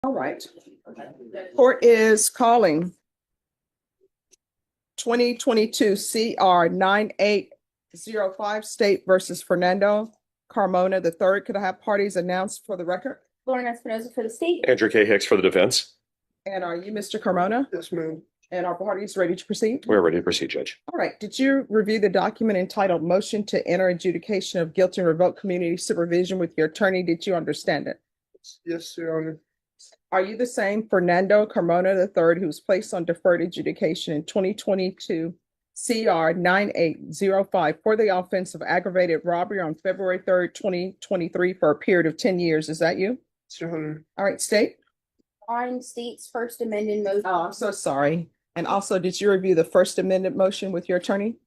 All right. Court is calling 2022 CR 9805 State versus Fernando Carmona III. Could I have parties announced for the record? Lauren Espinoza for the state. Andrew K. Hicks for the defense. And are you Mr. Carmona? Yes, ma'am. And are parties ready to proceed? We're ready to proceed, Judge. All right. Did you review the document entitled Motion to Enter Adjudication of Guilt and Revoke Community Supervision with your attorney? Did you understand it? Yes, Your Honor. Are you the same Fernando Carmona III who was placed on deferred adjudication in 2022 CR 9805 for the offense of aggravated robbery on February 3rd, 2023 for a period of 10 years? Is that you? Yes, Your Honor. All right, state. On state's first amended motion. Oh, I'm so sorry. And also, did you review the first amended motion with your attorney?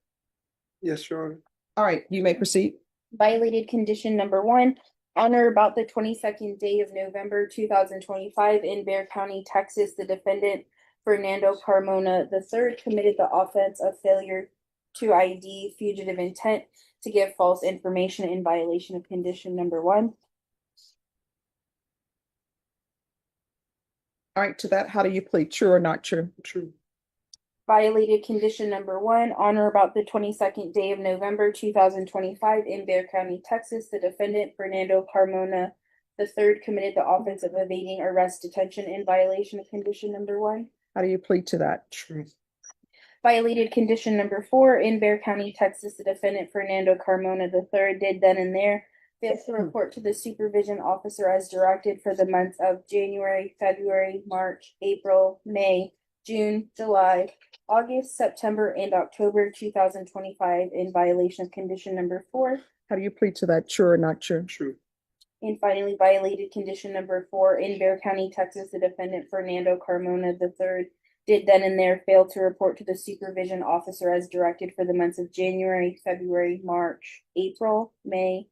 Yes, Your Honor. All right, you may proceed. Violated condition number 1. On or about the 22nd day of November 2025 in Bexar County, Texas, the defendant Fernando Carmona III committed the offense of failure to ID fugitive intent to give false information in violation of condition number 1. All right, to that, how do you plead? True or not true? True. Violated condition number 1. On or about the 22nd day of November 2025 in Bexar County, Texas, the defendant Fernando Carmona III committed the offense of evading arrest detention in violation of condition number 1. How do you plead to that? True. Violated condition number 4. In Bexar County, Texas, the defendant Fernando Carmona III did then and there fail to report to the supervision officer as directed for the months of January, February, March, April, May, June, July, August, September, and October 2025 in violation of condition number 4. How do you plead to that? True or not true? True. And finally, violated condition number 4. In Bexar County, Texas, the defendant Fernando Carmona III did then and there fail to report to the supervision officer as directed for the months of January, February, March, April, May,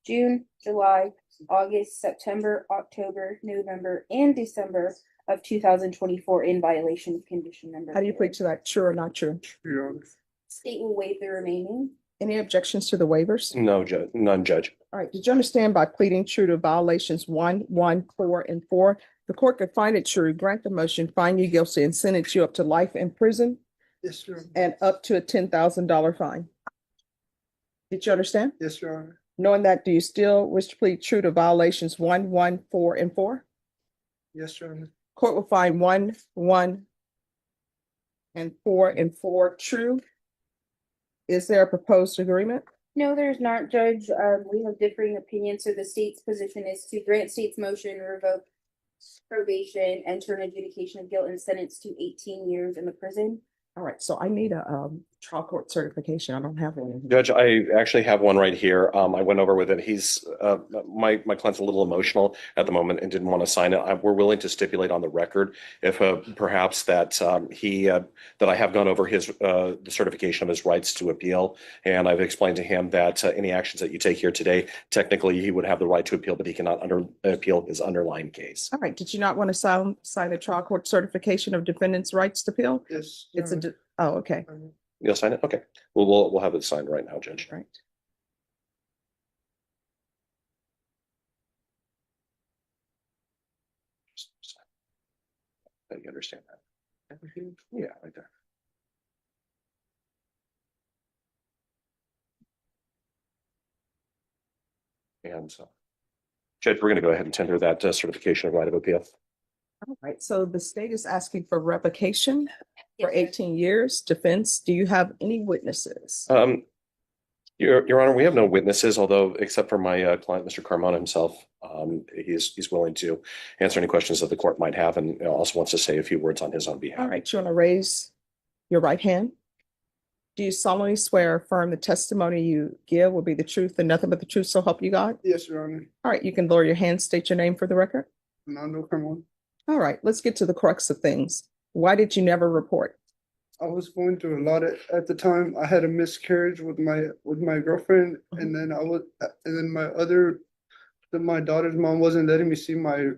June, July, August, September, October, November, and December of 2024 in violation of condition number 4. How do you plead to that? True or not true? True, Your Honor. State will waive the remaining. Any objections to the waivers? No, Judge. None, Judge. All right. Did you understand by pleading true to violations 1, 1, 4, and 4, the court could find it true, grant the motion, find you guilty, and sentence you up to life in prison Yes, Your Honor. and up to a $10,000 fine? Did you understand? Yes, Your Honor. Knowing that, do you still wish to plead true to violations 1, 1, 4, and 4? Yes, Your Honor. Court will find 1, 1, and 4 true. Is there a proposed agreement? No, there's not, Judge. We have differing opinions, so the state's position is to grant state's motion, revoke probation, enter an adjudication of guilt, and sentence to 18 years in the prison. All right, so I need a trial court certification. I don't have one. Judge, I actually have one right here. I went over with it. He's my client's a little emotional at the moment and didn't want to sign it. We're willing to stipulate on the record if perhaps that that I have gone over his the certification of his rights to appeal, and I've explained to him that any actions that you take here today, technically he would have the right to appeal, but he cannot appeal his underlying case. All right, did you not want to sign a trial court certification of defendant's rights to appeal? Yes. It's a, oh, okay. You'll sign it? Okay. We'll have it signed right now, Judge. Right. You understand that? Yeah, right there. And Judge, we're going to go ahead and tender that certification of right of appeal. All right, so the state is asking for revocation for Yes, 18 years. Defense, do you have any witnesses? Your Honor, we have no witnesses, although except for my client, Mr. Carmona himself, he's willing to answer any questions that the court might have, and also wants to say a few words on his own behalf. All right, you want to raise your right hand? Do you solemnly swear or affirm the testimony you give will be the truth and nothing but the truth, so help you God? Yes, Your Honor. All right, you can lower your hand, state your name for the record. Fernando Carmona. All right, let's get to the crux of things. Why did you never report? I was going through a lot at the time. I had a miscarriage with my girlfriend, and then my daughter's mom wasn't letting me see my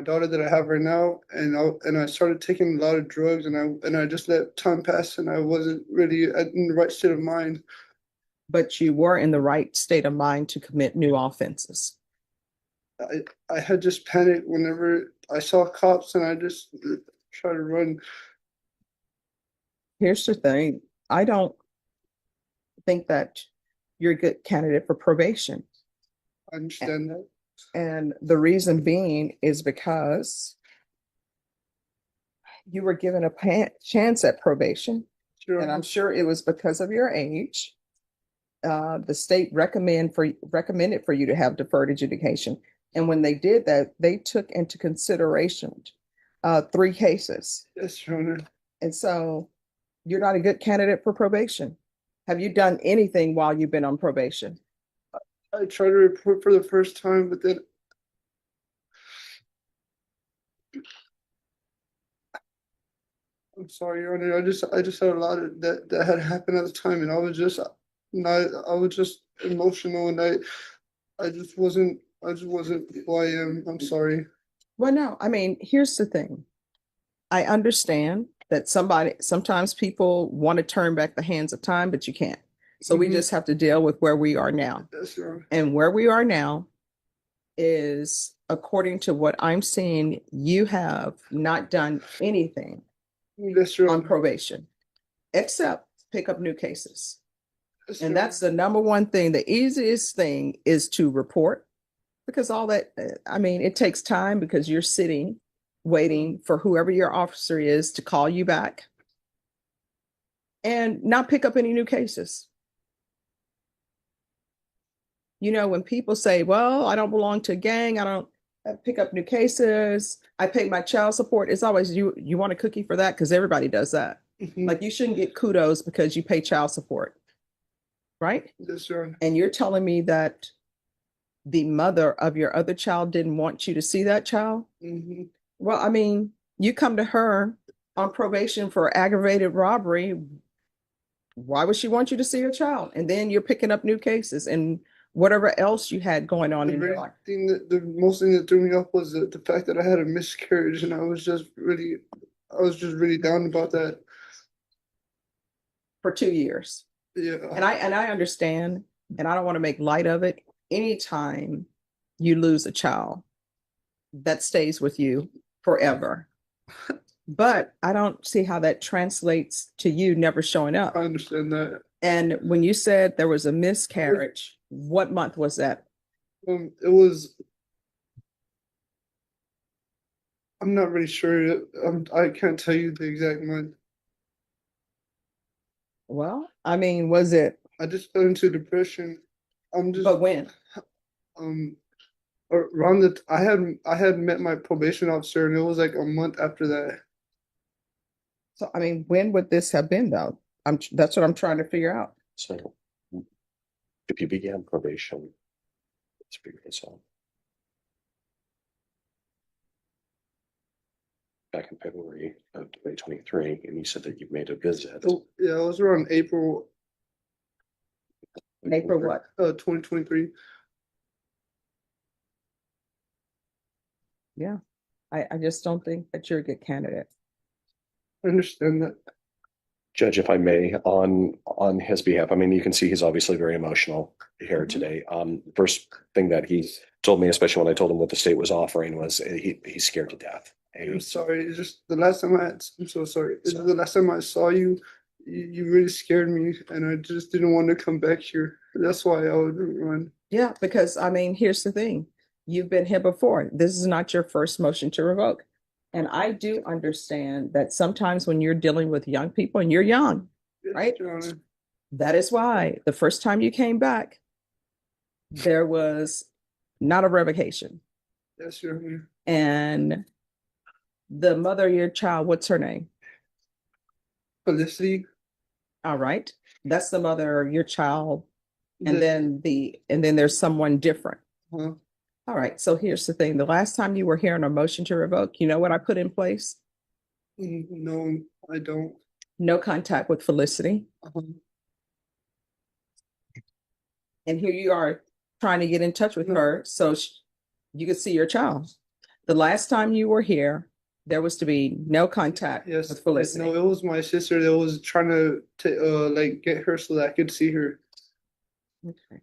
daughter that I have right now, and I started taking a lot of drugs, and I just let time pass, and I wasn't really in the right state of mind. But you were in the right state of mind to commit new offenses. I had just panicked whenever I saw cops and I just tried to run. Here's the thing. I don't think that you're a good candidate for probation. I understand that. And the reason being is because you were given a chance at probation. Sure. And I'm sure it was because of your age. The state recommended for you to have deferred adjudication. And when they did that, they took into consideration 3 cases. Yes, Your Honor. And so you're not a good candidate for probation. Have you done anything while you've been on probation? I tried to report for the first time, but then I'm sorry, Your Honor. I just had a lot of that had happened at the time, and I was just not. I was just emotional, and I just wasn't. I just wasn't who I am. I'm sorry. Well, no, I mean, here's the thing. I understand that sometimes people want to turn back the hands of time, but you can't. So we Mhm. just have to deal with where we are now. Yes, Your Honor. And where we are now is, according to what I'm seeing, you have not done anything Yes, Your on Honor. probation except pick up new cases. Yes, And Your that's the number one thing. The easiest thing is to report, because all that, I mean, it takes time because you're sitting waiting for whoever your officer is to call you back and not pick up any new cases. You know, when people say, well, I don't belong to a gang, I don't pick up new cases, I pay my child support, it's always you want a cookie for that, because everybody does that. Mhm. Like, you shouldn't get kudos because you pay child support, right? Yes, Your Honor. And you're telling me that the mother of your other child didn't want you to see that child? Mhm. Well, I mean, you come to her on probation for aggravated robbery. Why would she want you to see her child? And then you're picking up new cases and whatever else you had going on in your life. The most thing that threw me off was the fact that I had a miscarriage, and I was just really down about that. For 2 years. Yeah. And I understand, and I don't want to make light of it. Anytime you lose a child, that stays with you forever. But I don't see how that translates to you never showing up. I understand that. And when you said there was a miscarriage, what month was that? It was. I'm not really sure. I can't tell you the exact month. Well, I mean, was it, I just fell into depression. I'm just but when? um around the I had met my probation officer, and it was like a month after that. So, I mean, when would this have been though? That's what I'm trying to figure out. So if you began probation, let's figure this out. Back in February of 2023, and you said that you made a visit. Oh, yeah, it was around April April what? 2023. Yeah. I just don't think that you're a good candidate. I understand that. Judge, if I may, on his behalf, I mean, you can see he's obviously very emotional here Mhm. today. First thing that he told me, especially when I told him what the state was offering, was he's scared to death. I'm sorry. It's just the last time I'm so sorry. It's the last time I saw you, you really scared me, and I just didn't want to come back here. That's why I would run. Yeah, because I mean, here's the thing. You've been here before. This is not your first motion to revoke. And I do understand that sometimes when you're dealing with young people, and you're young, Yes, right? Your Honor. That is why the first time you came back, there was not a revocation. Yes, Your Honor. And the mother of your child, what's her name? Felicity. All right. That's the mother of your child. And The- then there's someone different. huh? All right. So here's the thing. The last time you were here on a motion to revoke, you know what I put in place? No, I don't. No contact with Felicity. Uh-huh. And here you are trying to get in touch with her so you could see your child. The last time you were here, there was to be no contact Yes. with Felicity. No, it was my sister that was trying to like get her so that I could see her. Okay.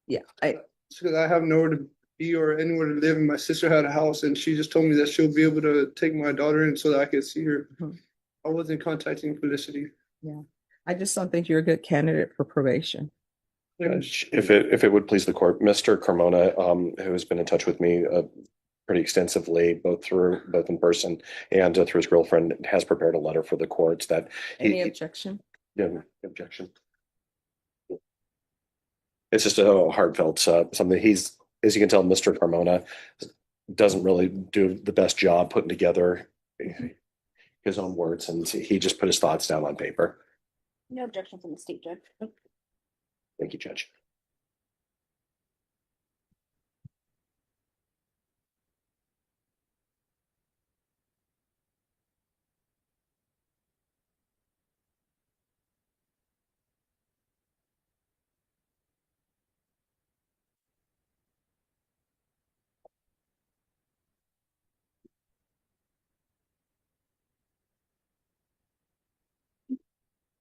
Yeah. Because I have nowhere to be or anywhere to live. And my sister had a house, and she just told me that she'll be able to take my daughter in so that I could see her. Mhm. I wasn't contacting Felicity. Yeah. I just don't think you're a good candidate for probation. Judge, if it would please the court, Mr. Carmona, who has been in touch with me pretty extensively, both in person and through his girlfriend, has prepared a letter for the court that Any objection? yeah, objection. It's just a heartfelt something. He's, as you can tell, Mr. Carmona doesn't really do the best job putting together his own words, and he just put his thoughts down on paper. No objection from the state judge. Thank you, Judge.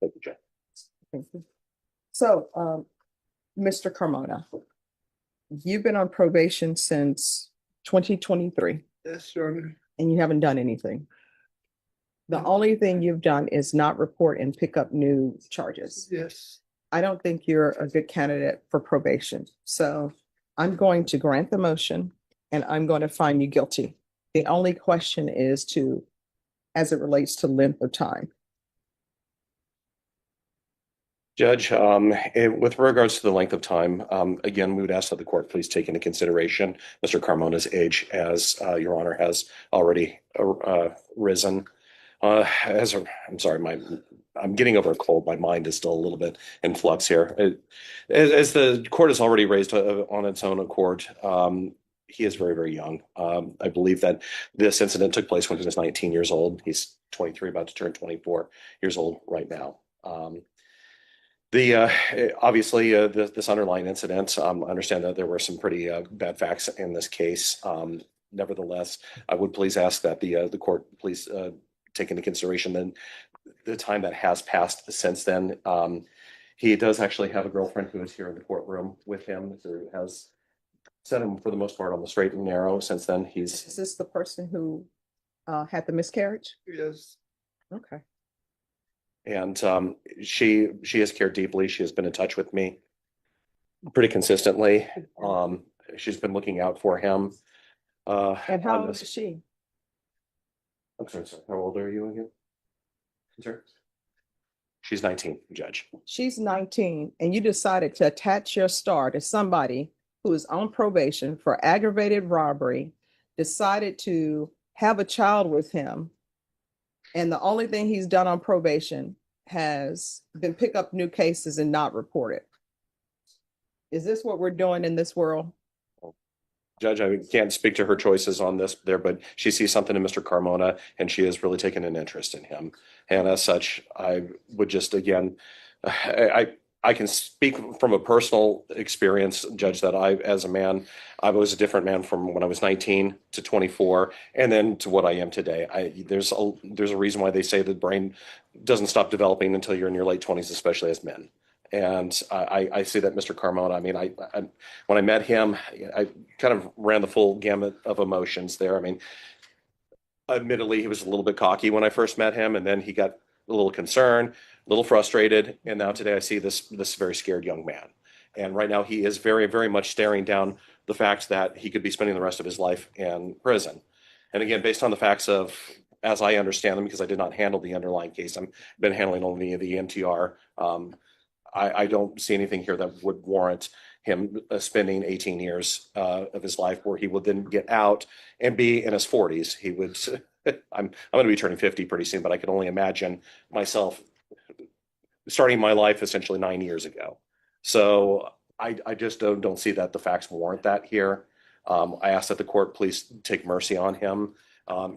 Thank you, Judge. Thank you. So, Mr. Carmona, you've been on probation since 2023 Yes, Your Honor. and you haven't done anything. The only thing you've done is not report and pick up new charges. Yes. I don't think you're a good candidate for probation. So I'm going to grant the motion and I'm going to find you guilty. The only question is as it relates to length of time. Judge, with regards to the length of time, again, we would ask that the court please take into consideration Mr. Carmona's age, as Your Honor has already risen. I'm sorry, I'm getting over a cold. My mind is still a little bit in flux here. As the court has already raised on its own accord, he is very, very young. I believe that this incident took place when he was 19 years old. He's 23, about to turn 24 years old right now. Obviously this underlying incident, I understand that there were some pretty bad facts in this case. Nevertheless, I would please ask that the court please take into consideration then the time that has passed since then. He does actually have a girlfriend who is here in the courtroom with him, who has set him for the most part on the straight and narrow since then. Is this the person who had the miscarriage? Yes. Okay. And she has cared deeply. She has been in touch with me pretty consistently. She's been looking out for him. And how old is she? I'm sorry, how old are you again? Sir? She's 19, Judge. She's 19, and you decided to attach your star to somebody who is on probation for aggravated robbery, decided to have a child with him, and the only thing he's done on probation has been pick up new cases and not report it. Is this what we're doing in this world? Judge, I can't speak to her choices on this there, but she sees something in Mr. Carmona and she has really taken an interest in him. And as such, I would just, again, I can speak from a personal experience, Judge, that as a man, I was a different man from when I was 19 to 24 and then to what I am today. There's a reason why they say the brain doesn't stop developing until you're in your late 20s, especially as men. And I see that Mr. Carmona, I mean, when I met him, I kind of ran the full gamut of emotions there. I mean, admittedly, he was a little bit cocky when I first met him, and then he got a little concerned, a little frustrated. And now today I see this very scared young man. And right now he is very, very much staring down the fact that he could be spending the rest of his life in prison. And again, based on the facts of, as I understand them, because I did not handle the underlying case, I've been handling only the MTR. I don't see anything here that would warrant him spending 18 years of his life where he would then get out and be in his 40s. He would, I'm going to be turning 50 pretty soon, but I can only imagine myself starting my life essentially 9 years ago. So I just don't see that the facts warrant that here. I ask that the court please take mercy on him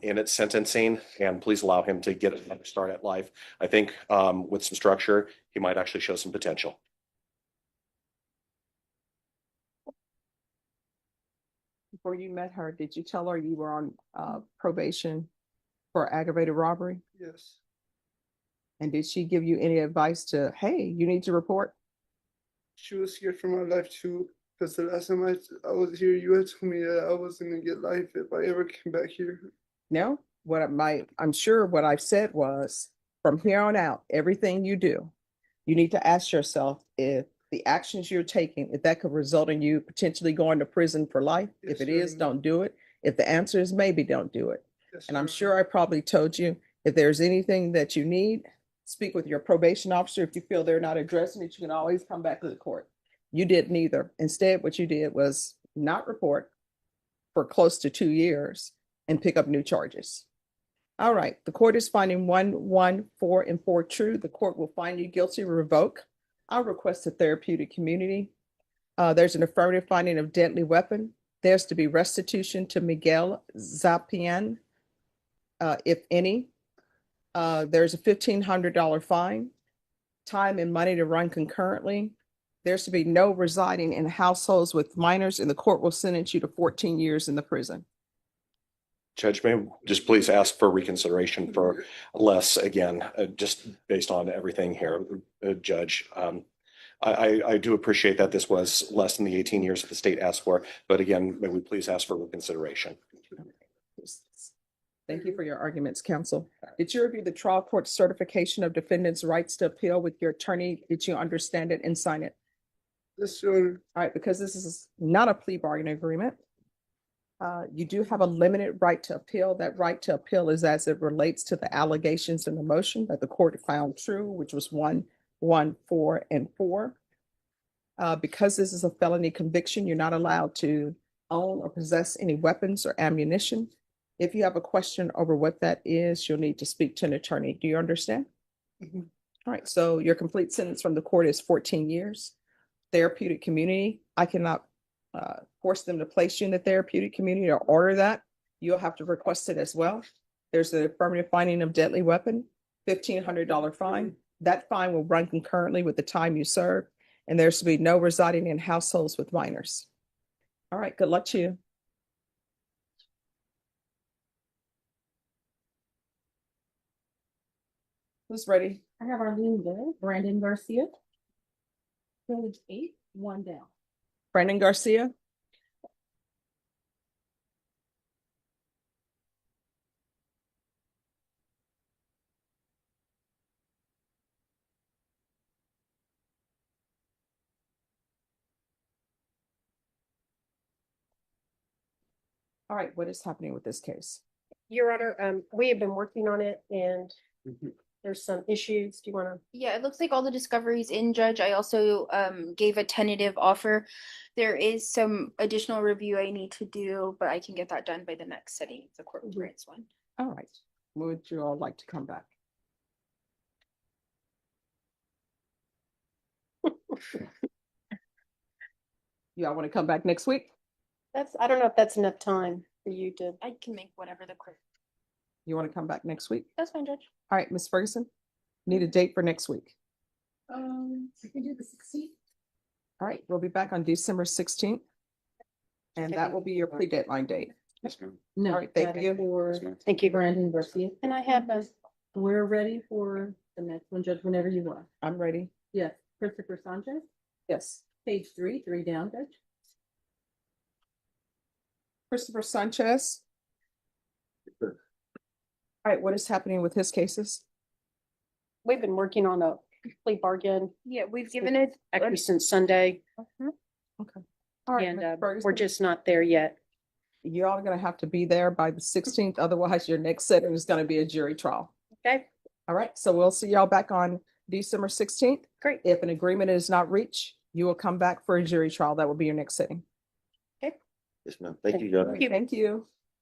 in its sentencing, and please allow him to get another start at life. I think with some structure, he might actually show some potential. Before you met her, did you tell her you were on probation for aggravated robbery? Yes. And did she give you any advice to, hey, you need to report? She was scared for my life too, Because the last time I was here, you had told me that I was gonna get life if I ever came back here. No, I'm sure what I've said was, from here on out, everything you do, you need to ask yourself if the actions you're taking, if that could result in you potentially going to prison for life. Yes, If it sir. is, don't do it. If the answer is maybe, don't do it. Yes, And I'm sir. sure I probably told you, if there's anything that you need, speak with your probation officer. If you feel they're not addressing it, you can always come back to the court. You did neither. Instead, what you did was not report for close to 2 years and pick up new charges. All right, the court is finding 1, 4, and 4 true. The court will find you guilty, revoke. I'll request a therapeutic community. There's an affirmative finding of deadly weapon. There's to be restitution to Miguel Zapian, if any. There's a $1,500 fine, time and money to run concurrently. There's to be no residing in households with minors, and the court will sentence you to 14 years in the prison. Judge, may I just please ask for reconsideration for less again, just based on everything here, Judge. I do appreciate that this was less than the 18 years that the state asked for, but again, may we please ask for reconsideration? Thank you for your arguments, counsel. Did you review the trial court certification of defendant's rights to appeal with your attorney? Did you understand it and sign it? Yes, sir. All right, because this is not a plea bargaining agreement. You do have a limited right to appeal. That right to appeal is as it relates to the allegations in the motion that the court found true, which was 1, 4, and 4. Because this is a felony conviction, you're not allowed to own or possess any weapons or ammunition. If you have a question over what that is, you'll need to speak to an attorney. Do you understand? Mhm. All right, so your complete sentence from the court is 14 years. Therapeutic community, I cannot force them to place you in the therapeutic community or order that. You'll have to request it as well. There's an affirmative finding of deadly weapon, $1,500 fine. That fine will run concurrently with the time you serve, and there's to be no residing in households with minors. All right, good luck to you. Who's ready? I have Arlene Gill, Brandon Garcia. Page 8, 1 down. Brandon Garcia? All right, what is happening with this case? Your Honor, we have been working on it and there's some issues. Do you want to? Yeah, it looks like all the discoveries in, Judge. I also gave a tentative offer. There is some additional review I need to do, but I can get that done by the next setting, the court grants one. All right, would you all like to come back? You all want to come back next week? I don't know if that's enough time for you to. I can make whatever the court. You want to come back next week? That's fine, Judge. All right, Ms. Ferguson, need a date for next week. We can do the 16th. All right, we'll be back on December 16th. And that will be your plea deadline date. Yes, ma'am. No, All right, thank you. Thank you, Brandon Garcia. And I have we're ready for the next one, Judge, whenever you are. I'm ready. Yes, Christopher Sanchez, Yes. page 3, 3 down, Judge. Christopher Sanchez. All right, what is happening with his cases? We've been working on a plea bargain Yeah, we've given it. actually since Sunday, Okay. All right, and Ms. we're Ferguson, just not there yet. you're all gonna have to be there by the 16th. Otherwise, your next setting is gonna be a jury trial. Okay, All right, so we'll see y'all back on December 16th. great. If an agreement is not reached, you will come back for a jury trial. That will be your next sitting. Yes, ma'am. Thank you, Judge. Thank you. Thank you.